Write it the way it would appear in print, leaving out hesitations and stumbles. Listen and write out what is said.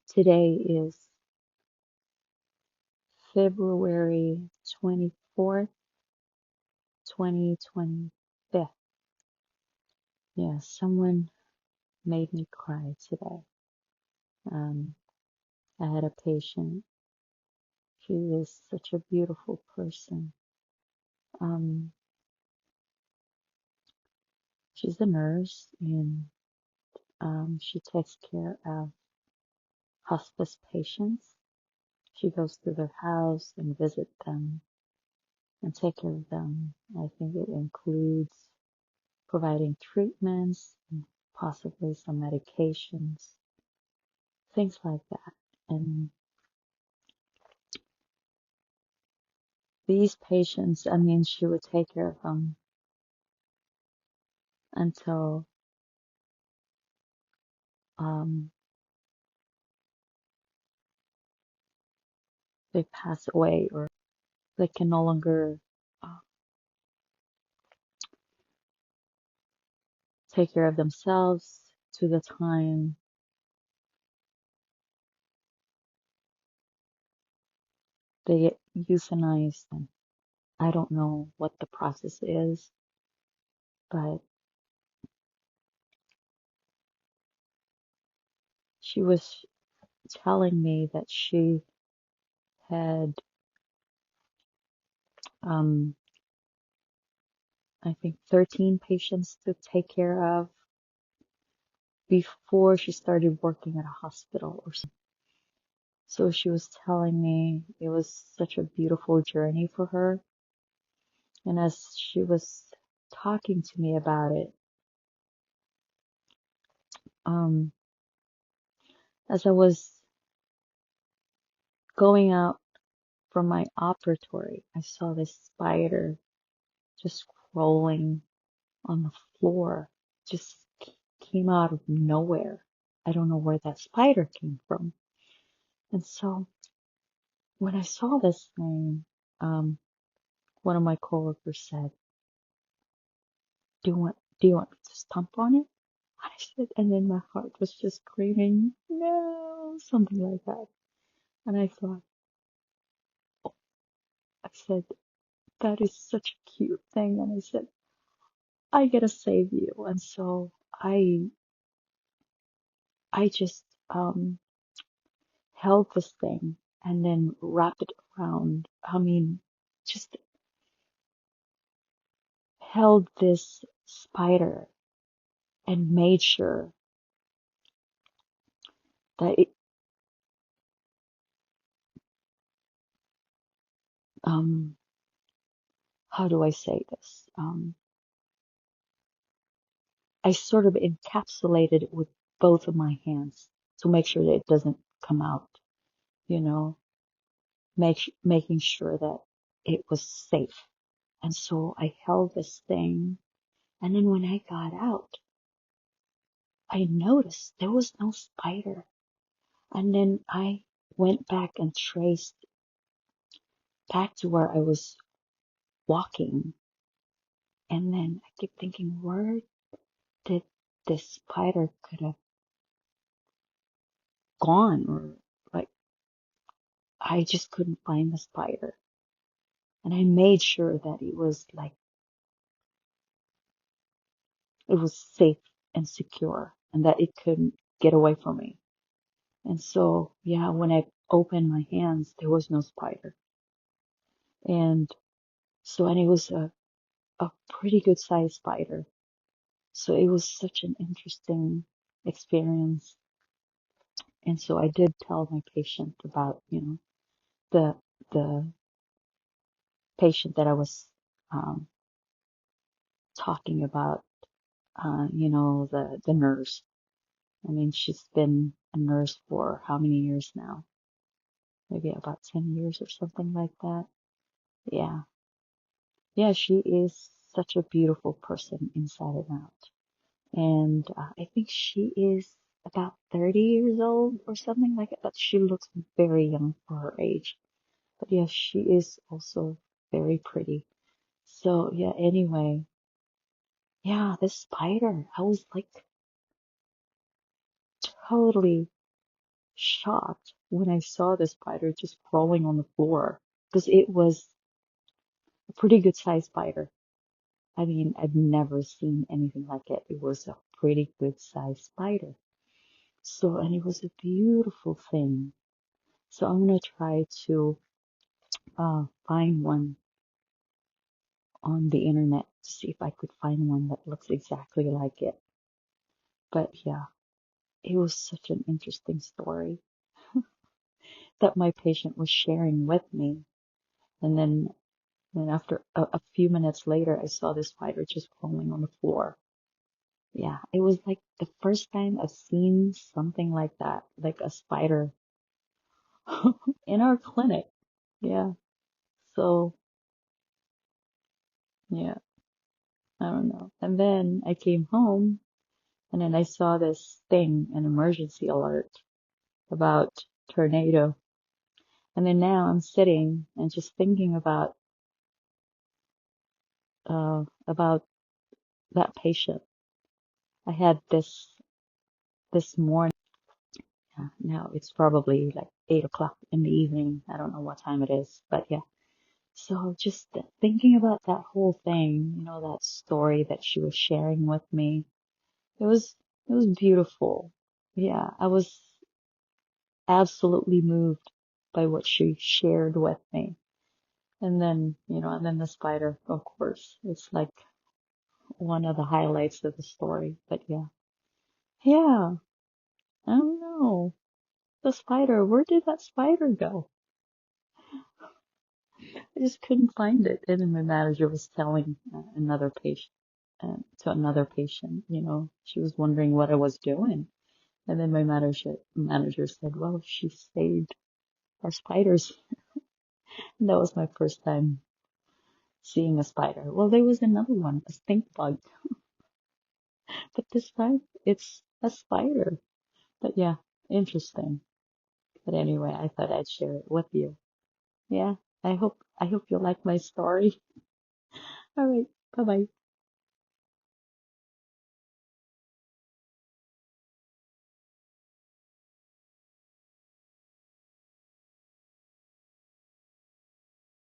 Today is February 24th, 2025. Yeah, someone made me cry today. Um, I had a patient. She is such a beautiful person. Um, she's a nurse and she takes care of hospice patients. She goes to their house and visit them and take care of them. I think it includes providing treatments, and possibly some medications, things like that. And these patients, I mean, she would take care of them until um, they pass away or they can no longer uh, take care of themselves to the time they get euthanized. And I don't know what the process is, but she was telling me that she had, um, I think, 13 patients to take care of before she started working at a hospital or something. So she was telling me it was such a beautiful journey for her. And as she was talking to me about it, um, as I was going out from my operatory, I saw this spider just crawling on the floor, just came out of nowhere. I don't know where that spider came from. And so when I saw this thing, one of my coworkers said, do you want me to stomp on it? I said, and then my heart was just screaming, no, something like that. And I thought, I said, that is such a cute thing. And I said, I gotta save you. And so I just, held this thing and then wrapped it around. I mean, just held this spider and made sure that it, um, how do I say this? I sort of encapsulated it with both of my hands to make sure that it doesn't come out, you know, making sure that it was safe. And so I held this thing. And then when I got out, I noticed there was no spider. And then I went back and traced back to where I was walking. And then I kept thinking, where did this spider could have gone? Or like, I just couldn't find the spider. And I made sure that it was like, it was safe and secure and that it couldn't get away from me. And so, yeah, when I opened my hands, there was no spider. And so, and it was a pretty good sized spider. So it was such an interesting experience. And so I did tell my patient about, the, the patient that I was, um, talking about, the nurse. I mean, she's been a nurse for how many years now? Maybe about 10 years or something like that. Yeah. Yeah, she is such a beautiful person inside and out. And I think she is about 30 years old or something like that, but she looks very young for her age. But yeah, she is also very pretty. So yeah, anyway, yeah, this spider, I was like totally shocked when I saw the spider just crawling on the floor because it was a pretty good sized spider. I mean, I've never seen anything like it. It was a pretty good sized spider. So, and it was a beautiful thing. So I'm gonna try to find one on the internet to see if I could find one that looks exactly like it. But yeah, it was such an interesting story that my patient was sharing with me. And then after a few minutes later, I saw this spider just crawling on the floor. Yeah, it was like the first time I've seen something like that, like a spider in our clinic. Yeah. So, yeah, I don't know. And then I came home and then I saw this thing, an emergency alert about tornado. And then now I'm sitting and just thinking about that patient. I had this morning. Now it's probably like 8 o'clock in the evening. I don't know what time it is, but yeah. So just thinking about that whole thing, that story that she was sharing with me, it was it was beautiful. Yeah, I was absolutely moved by what she shared with me. And then the spider, of course, it's like one of the highlights of the story. But yeah. Yeah, I don't know. The spider, where did that spider go? I just couldn't find it. And then my manager was telling another patient, to another patient, she was wondering what I was doing. And then my manager said, well, she saved our spiders. And that was my first time seeing a spider. Well, there was another one, a stink bug, but this time it's a spider. But yeah, interesting. But anyway, I thought I'd share it with you. Yeah, I hope you like my story. All right, bye bye.